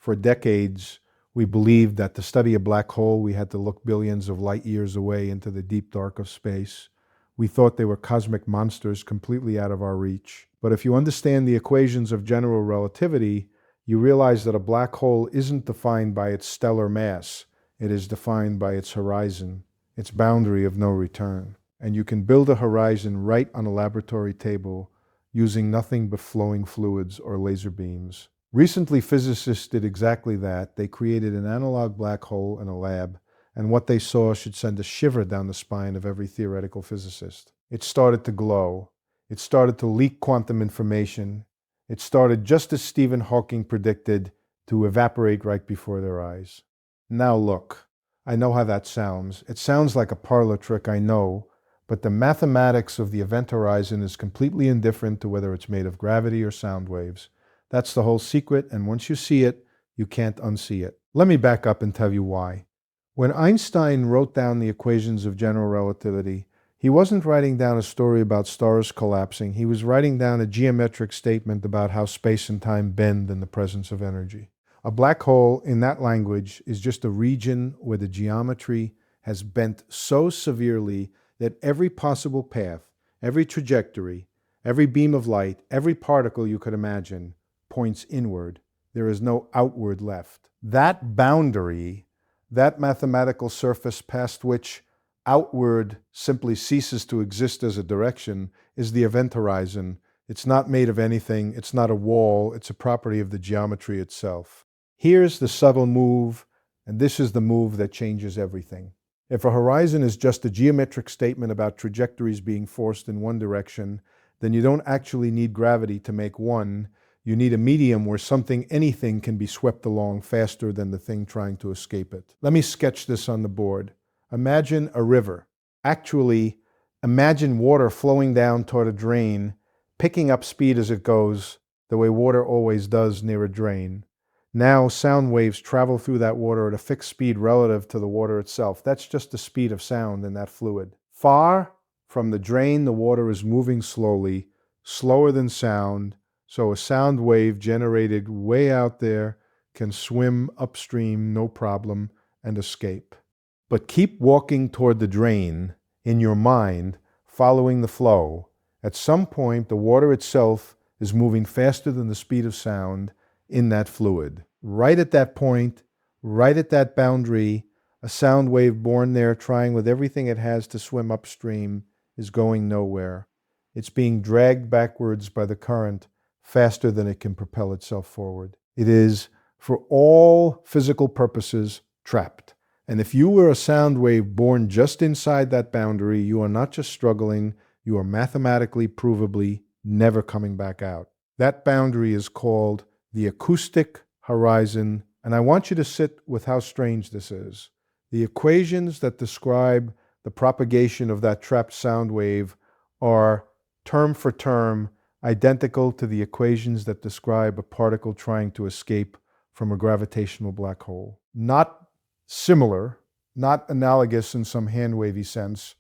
For decades, we believed that to study a black hole, we had to look billions of light years away into the deep dark of space. We thought they were cosmic monsters completely out of our reach. But if you understand the equations of general relativity, you realize that a black hole isn't defined by its stellar mass. It is defined by its horizon, its boundary of no return. And you can build a horizon right on a laboratory table using nothing but flowing fluids or laser beams. Recently, physicists did exactly that. They created an analog black hole in a lab, and what they saw should send a shiver down the spine of every theoretical physicist. It started to glow. It started to leak quantum information. It started, just as Stephen Hawking predicted, to evaporate right before their eyes. Now look, I know how that sounds. It sounds like a parlor trick, I know, but the mathematics of the event horizon is completely indifferent to whether it's made of gravity or sound waves. That's the whole secret, and once you see it, you can't unsee it. Let me back up and tell you why. When Einstein wrote down the equations of general relativity, he wasn't writing down a story about stars collapsing. He was writing down a geometric statement about how space and time bend in the presence of energy. A black hole, in that language, is just a region where the geometry has bent so severely that every possible path, every trajectory, every beam of light, every particle you could imagine points inward. There is no outward left. That boundary, that mathematical surface past which outward simply ceases to exist as a direction, is the event horizon. It's not made of anything. It's not a wall. It's a property of the geometry itself. Here's the subtle move, and this is the move that changes everything. If a horizon is just a geometric statement about trajectories being forced in one direction, then you don't actually need gravity to make one. You need a medium where anything can be swept along faster than the thing trying to escape it. Let me sketch this on the board. Imagine a river. Actually, imagine water flowing down toward a drain, picking up speed as it goes, the way water always does near a drain. Now, sound waves travel through that water at a fixed speed relative to the water itself. That's just the speed of sound in that fluid. Far from the drain, the water is moving slowly, slower than sound, so a sound wave generated way out there can swim upstream, no problem, and escape. But keep walking toward the drain in your mind, following the flow. At some point, the water itself is moving faster than the speed of sound in that fluid. Right at that point, right at that boundary, a sound wave born there trying with everything it has to swim upstream is going nowhere. It's being dragged backwards by the current faster than it can propel itself forward. It is, for all physical purposes, trapped. And if you were a sound wave born just inside that boundary, you are not just struggling, you are mathematically, provably never coming back out. That boundary is called the acoustic horizon, and I want you to sit with how strange this is. The equations that describe the propagation of that trapped sound wave are, term for term, identical to the equations that describe a particle trying to escape from a gravitational black hole. Not similar, not analogous in some hand-wavy sense,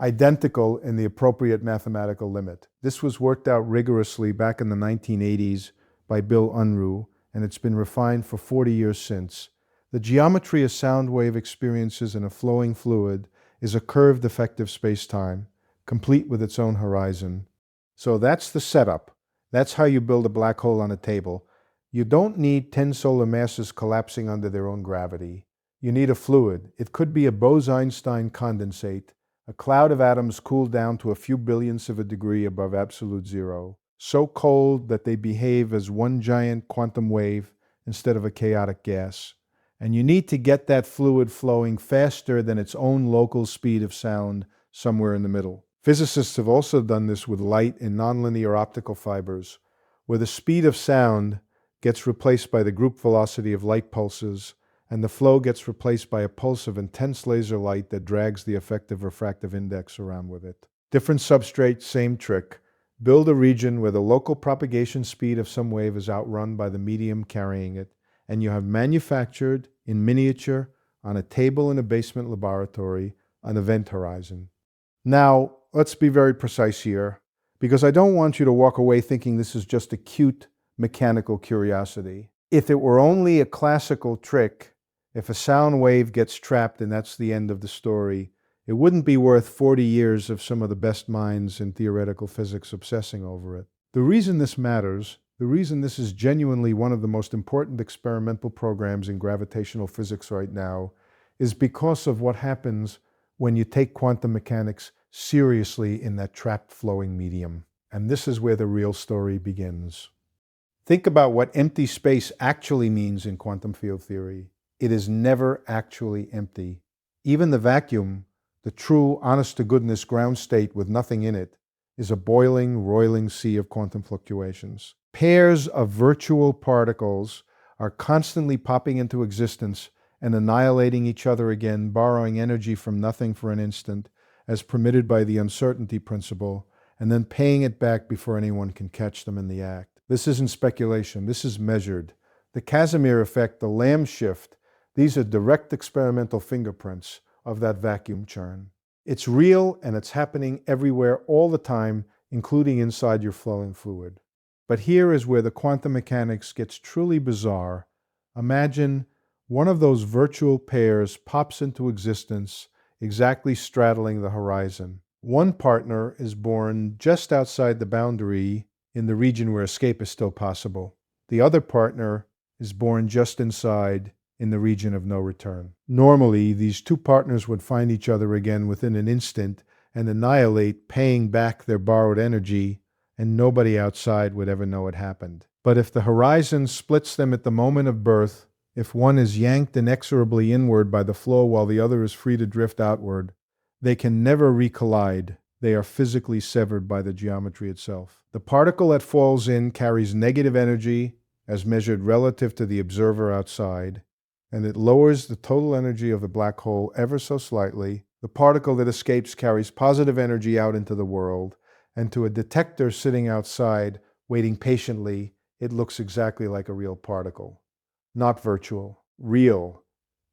identical in the appropriate mathematical limit. This was worked out rigorously back in the 1980s by Bill Unruh, and it's been refined for 40 years since. The geometry a sound wave experiences in a flowing fluid is a curved effective space-time, complete with its own horizon. So that's the setup. That's how you build a black hole on a table. You don't need 10 solar masses collapsing under their own gravity. You need a fluid. It could be a Bose-Einstein condensate, a cloud of atoms cooled down to a few billionths of a degree above absolute zero, so cold that they behave as one giant quantum wave instead of a chaotic gas. And you need to get that fluid flowing faster than its own local speed of sound somewhere in the middle. Physicists have also done this with light in nonlinear optical fibers, where the speed of sound gets replaced by the group velocity of light pulses, and the flow gets replaced by a pulse of intense laser light that drags the effective refractive index around with it. Different substrate, same trick. Build a region where the local propagation speed of some wave is outrun by the medium carrying it, and you have manufactured, in miniature, on a table in a basement laboratory, an event horizon. Now, let's be very precise here, because I don't want you to walk away thinking this is just a cute mechanical curiosity. If it were only a classical trick, if a sound wave gets trapped and that's the end of the story, it wouldn't be worth 40 years of some of the best minds in theoretical physics obsessing over it. The reason this matters, the reason this is genuinely one of the most important experimental programs in gravitational physics right now, is because of what happens when you take quantum mechanics seriously in that trapped flowing medium. And this is where the real story begins. Think about what empty space actually means in quantum field theory. It is never actually empty. Even the vacuum, the true, honest-to-goodness ground state with nothing in it, is a boiling, roiling sea of quantum fluctuations. Pairs of virtual particles are constantly popping into existence and annihilating each other again, borrowing energy from nothing for an instant, as permitted by the uncertainty principle, and then paying it back before anyone can catch them in the act. This isn't speculation, this is measured. The Casimir effect, the Lamb shift, these are direct experimental fingerprints of that vacuum churn. It's real and it's happening everywhere all the time, including inside your flowing fluid. But here is where the quantum mechanics gets truly bizarre. Imagine one of those virtual pairs pops into existence, exactly straddling the horizon. One partner is born just outside the boundary in the region where escape is still possible. The other partner is born just inside in the region of no return. Normally, these two partners would find each other again within an instant and annihilate, paying back their borrowed energy, and nobody outside would ever know it happened. But if the horizon splits them at the moment of birth, if one is yanked inexorably inward by the flow while the other is free to drift outward, they can never recollide. They are physically severed by the geometry itself. The particle that falls in carries negative energy as measured relative to the observer outside, and it lowers the total energy of the black hole ever so slightly. The particle that escapes carries positive energy out into the world, and to a detector sitting outside, waiting patiently, it looks exactly like a real particle. Not virtual, real.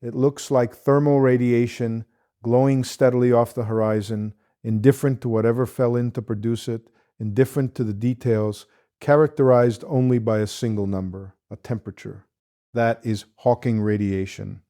It looks like thermal radiation glowing steadily off the horizon, indifferent to whatever fell in to produce it, indifferent to the details, characterized only by a single number, a temperature. That is Hawking radiation.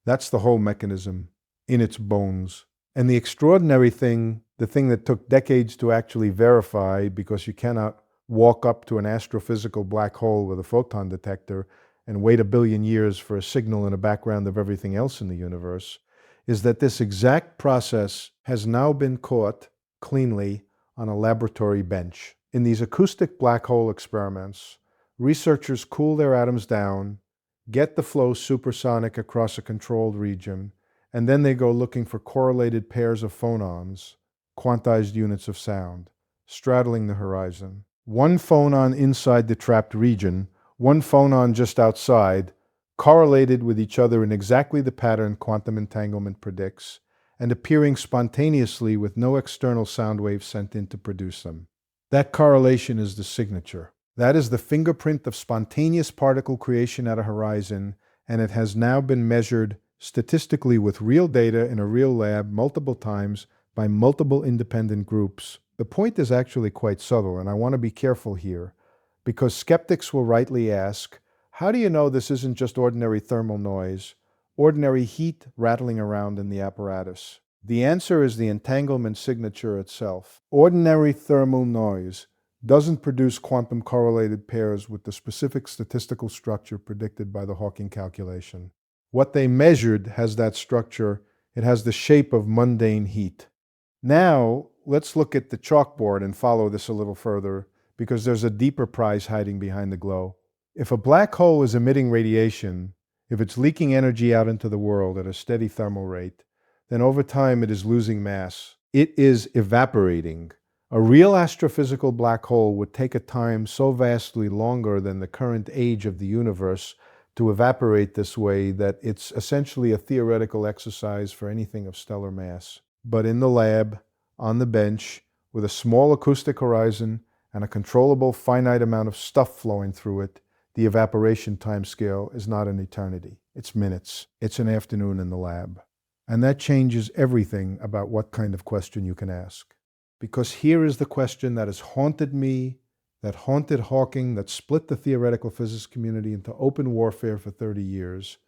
That's the whole mechanism, in its bones. And the extraordinary thing, the thing that took decades to actually verify, because you cannot walk up to an astrophysical black hole with a photon detector and wait 1 billion years for a signal in a background of everything else in the universe, is that this exact process has now been caught cleanly on a laboratory bench. In these acoustic black hole experiments, researchers cool their atoms down, get the flow supersonic across a controlled region, and then they go looking for correlated pairs of phonons, quantized units of sound, straddling the horizon. One phonon inside the trapped region, one phonon just outside, correlated with each other in exactly the pattern quantum entanglement predicts, and appearing spontaneously with no external sound waves sent in to produce them. That correlation is the signature. That is the fingerprint of spontaneous particle creation at a horizon, and it has now been measured statistically with real data in a real lab multiple times by multiple independent groups. The point is actually quite subtle, and I want to be careful here, because skeptics will rightly ask, how do you know this isn't just ordinary thermal noise, ordinary heat rattling around in the apparatus? The answer is the entanglement signature itself. Ordinary thermal noise doesn't produce quantum correlated pairs with the specific statistical structure predicted by the Hawking calculation. What they measured has that structure. It has the shape of mundane heat. Now, let's look at the chalkboard and follow this a little further, because there's a deeper prize hiding behind the glow. If a black hole is emitting radiation, if it's leaking energy out into the world at a steady thermal rate, then over time it is losing mass. It is evaporating. A real astrophysical black hole would take a time so vastly longer than the current age of the universe to evaporate this way that it's essentially a theoretical exercise for anything of stellar mass. But in the lab, on the bench, with a small acoustic horizon and a controllable finite amount of stuff flowing through it, the evaporation timescale is not an eternity. It's minutes. It's an afternoon in the lab. And that changes everything about what kind of question you can ask. Because here is the question that has haunted me that haunted Hawking, that split the theoretical physics community into open warfare for 30 years,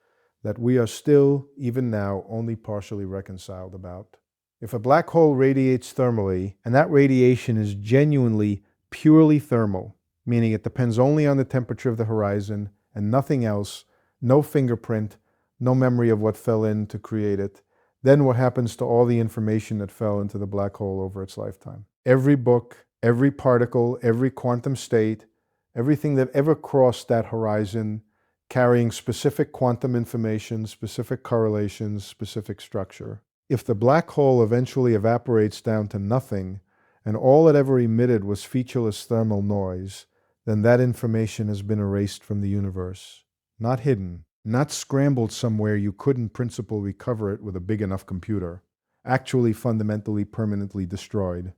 that we are still, even now, only partially reconciled about. If a black hole radiates thermally, and that radiation is genuinely, purely thermal, meaning it depends only on the temperature of the horizon and nothing else, no fingerprint, no memory of what fell in to create it, then what happens to all the information that fell into the black hole over its lifetime? Every book, every particle, every quantum state, everything that ever crossed that horizon, carrying specific quantum information, specific correlations, specific structure. If the black hole eventually evaporates down to nothing, and all it ever emitted was featureless thermal noise, then that information has been erased from the universe. Not hidden, not scrambled somewhere you couldn't in principle recover it with a big enough computer. Actually fundamentally, permanently destroyed.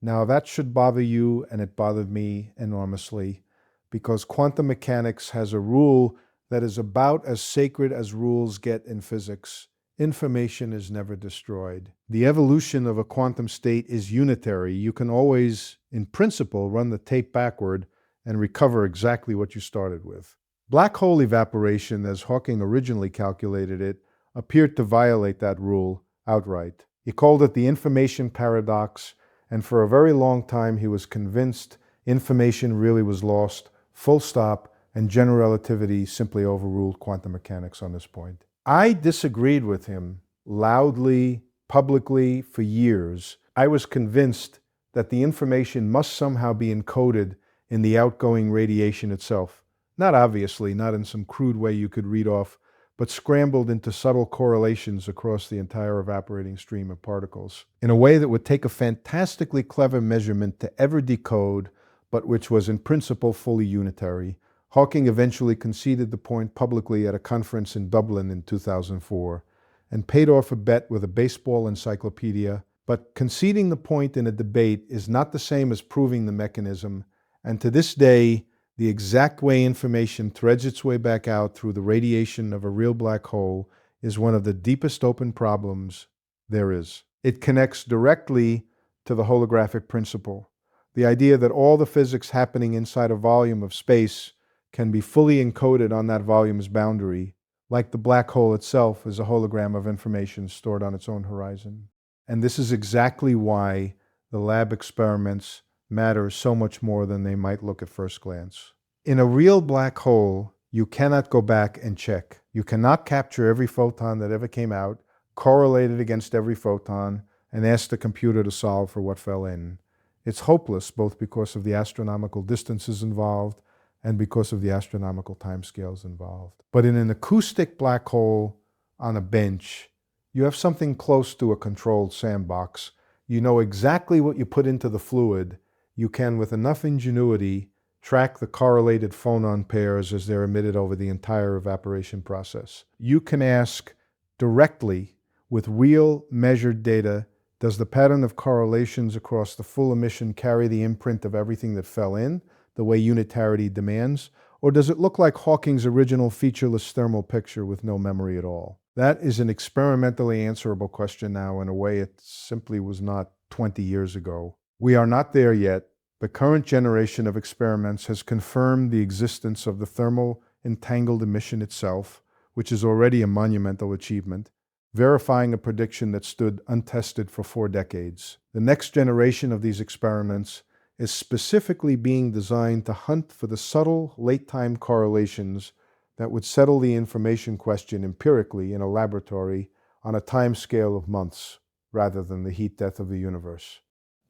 Now that should bother you, and it bothered me enormously, because quantum mechanics has a rule that is about as sacred as rules get in physics. Information is never destroyed. The evolution of a quantum state is unitary. You can always, in principle, run the tape backward and recover exactly what you started with. Black hole evaporation, as Hawking originally calculated it, appeared to violate that rule outright. He called it the information paradox, and for a very long time he was convinced information really was lost, full stop, and general relativity simply overruled quantum mechanics on this point. I disagreed with him loudly, publicly, for years. I was convinced that the information must somehow be encoded in the outgoing radiation itself. Not obviously, not in some crude way you could read off, but scrambled into subtle correlations across the entire evaporating stream of particles, in a way that would take a fantastically clever measurement to ever decode, but which was in principle fully unitary. Hawking eventually conceded the point publicly at a conference in Dublin in 2004, and paid off a bet with a baseball encyclopedia. But conceding the point in a debate is not the same as proving the mechanism, and to this day, the exact way information threads its way back out through the radiation of a real black hole is one of the deepest open problems there is. It connects directly to the holographic principle, the idea that all the physics happening inside a volume of space can be fully encoded on that volume's boundary, like the black hole itself is a hologram of information stored on its own horizon. And this is exactly why the lab experiments matter so much more than they might look at first glance. In a real black hole, you cannot go back and check. You cannot capture every photon that ever came out, correlate it against every photon, and ask the computer to solve for what fell in. It's hopeless, both because of the astronomical distances involved and because of the astronomical timescales involved. But in an acoustic black hole on a bench, you have something close to a controlled sandbox. You know exactly what you put into the fluid. You can, with enough ingenuity, track the correlated phonon pairs as they're emitted over the entire evaporation process. You can ask directly, with real measured data, does the pattern of correlations across the full emission carry the imprint of everything that fell in, the way unitarity demands, or does it look like Hawking's original featureless thermal picture with no memory at all? That is an experimentally answerable question now in a way it simply was not 20 years ago. We are not there yet. The current generation of experiments has confirmed the existence of the thermal entangled emission itself, which is already a monumental achievement, verifying a prediction that stood untested for 4 decades. The next generation of these experiments is specifically being designed to hunt for the subtle, late-time correlations that would settle the information question empirically in a laboratory on a time scale of months, rather than the heat death of the universe.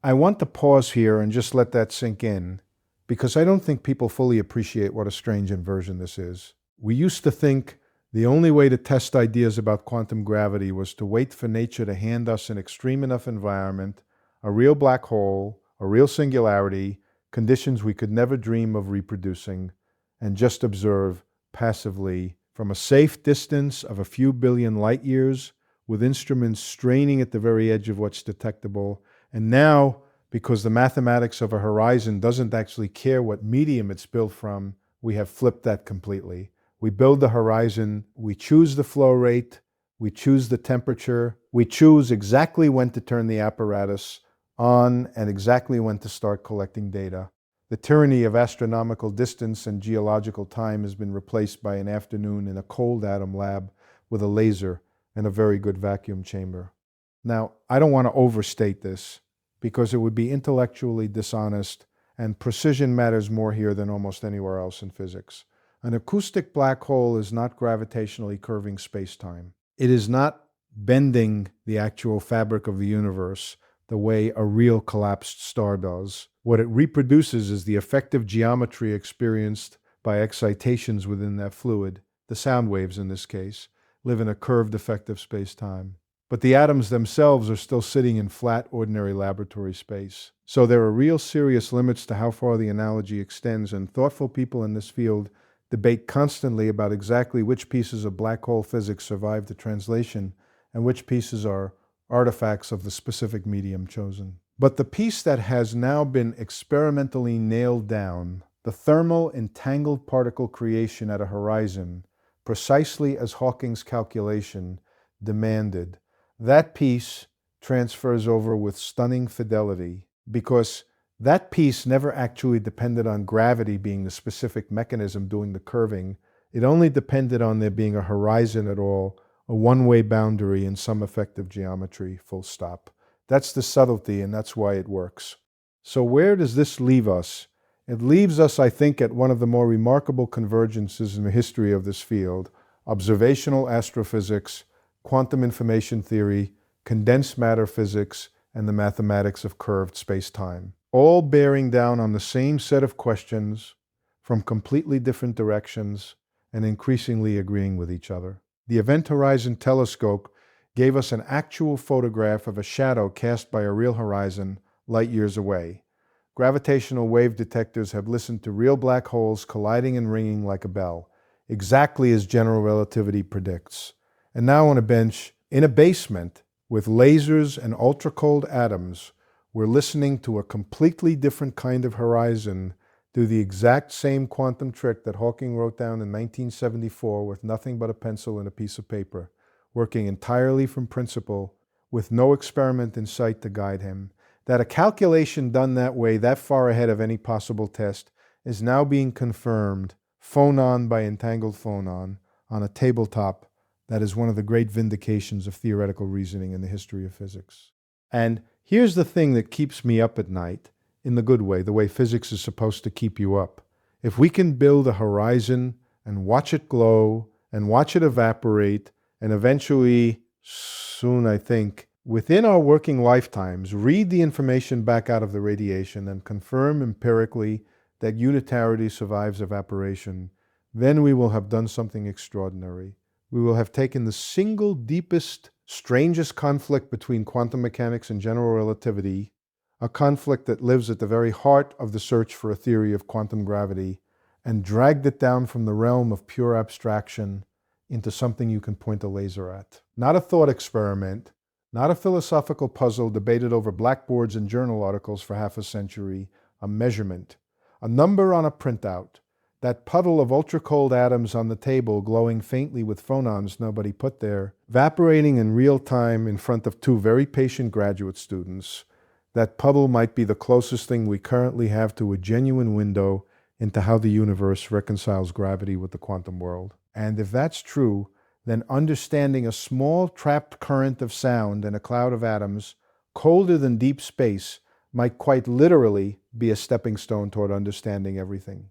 I want to pause here and just let that sink in, because I don't think people fully appreciate what a strange inversion this is. We used to think the only way to test ideas about quantum gravity was to wait for nature to hand us an extreme enough environment, a real black hole, a real singularity, conditions we could never dream of reproducing, and just observe passively from a safe distance of a few billion light years, with instruments straining at the very edge of what's detectable. And now, because the mathematics of a horizon doesn't actually care what medium it's built from, we have flipped that completely. We build the horizon, we choose the flow rate, we choose the temperature, we choose exactly when to turn the apparatus on and exactly when to start collecting data. The tyranny of astronomical distance and geological time has been replaced by an afternoon in a cold atom lab with a laser and a very good vacuum chamber. Now, I don't want to overstate this because it would be intellectually dishonest, and precision matters more here than almost anywhere else in physics. An acoustic black hole is not gravitationally curving space-time. It is not bending the actual fabric of the universe the way a real collapsed star does. What it reproduces is the effective geometry experienced by excitations within that fluid. The sound waves, in this case, live in a curved effective space-time. But the atoms themselves are still sitting in flat, ordinary laboratory space. So there are real serious limits to how far the analogy extends, and thoughtful people in this field debate constantly about exactly which pieces of black hole physics survive the translation and which pieces are artifacts of the specific medium chosen. But the piece that has now been experimentally nailed down, the thermal entangled particle creation at a horizon, precisely as Hawking's calculation demanded, that piece transfers over with stunning fidelity, because that piece never actually depended on gravity being the specific mechanism doing the curving. It only depended on there being a horizon at all, a one-way boundary in some effective geometry, full stop. That's the subtlety, and that's why it works. So where does this leave us? It leaves us, I think, at one of the more remarkable convergences in the history of this field: observational astrophysics, quantum information theory, condensed matter physics, and the mathematics of curved space-time, all bearing down on the same set of questions from completely different directions and increasingly agreeing with each other. The Event Horizon Telescope gave us an actual photograph of a shadow cast by a real horizon light years away. Gravitational wave detectors have listened to real black holes colliding and ringing like a bell, exactly as general relativity predicts. And now on a bench in a basement with lasers and ultracold atoms, we're listening to a completely different kind of horizon do the exact same quantum trick that Hawking wrote down in 1974 with nothing but a pencil and a piece of paper, working entirely from principle, with no experiment in sight to guide him. That a calculation done that way, that far ahead of any possible test, is now being confirmed, phonon by entangled phonon, on a tabletop. That is one of the great vindications of theoretical reasoning in the history of physics. And here's the thing that keeps me up at night, in the good way, the way physics is supposed to keep you up. If we can build a horizon and watch it glow and watch it evaporate, and eventually, soon I think, within our working lifetimes, read the information back out of the radiation and confirm empirically that unitarity survives evaporation, then we will have done something extraordinary. We will have taken the single deepest, strangest conflict between quantum mechanics and general relativity, a conflict that lives at the very heart of the search for a theory of quantum gravity, and dragged it down from the realm of pure abstraction into something you can point a laser at. Not a thought experiment, not a philosophical puzzle debated over blackboards and journal articles for half a century, a measurement, a number on a printout, that puddle of ultracold atoms on the table glowing faintly with phonons nobody put there, evaporating in real time in front of two very patient graduate students. That puddle might be the closest thing we currently have to a genuine window into how the universe reconciles gravity with the quantum world. And if that's true, then understanding a small trapped current of sound in a cloud of atoms, colder than deep space, might quite literally be a stepping stone toward understanding everything.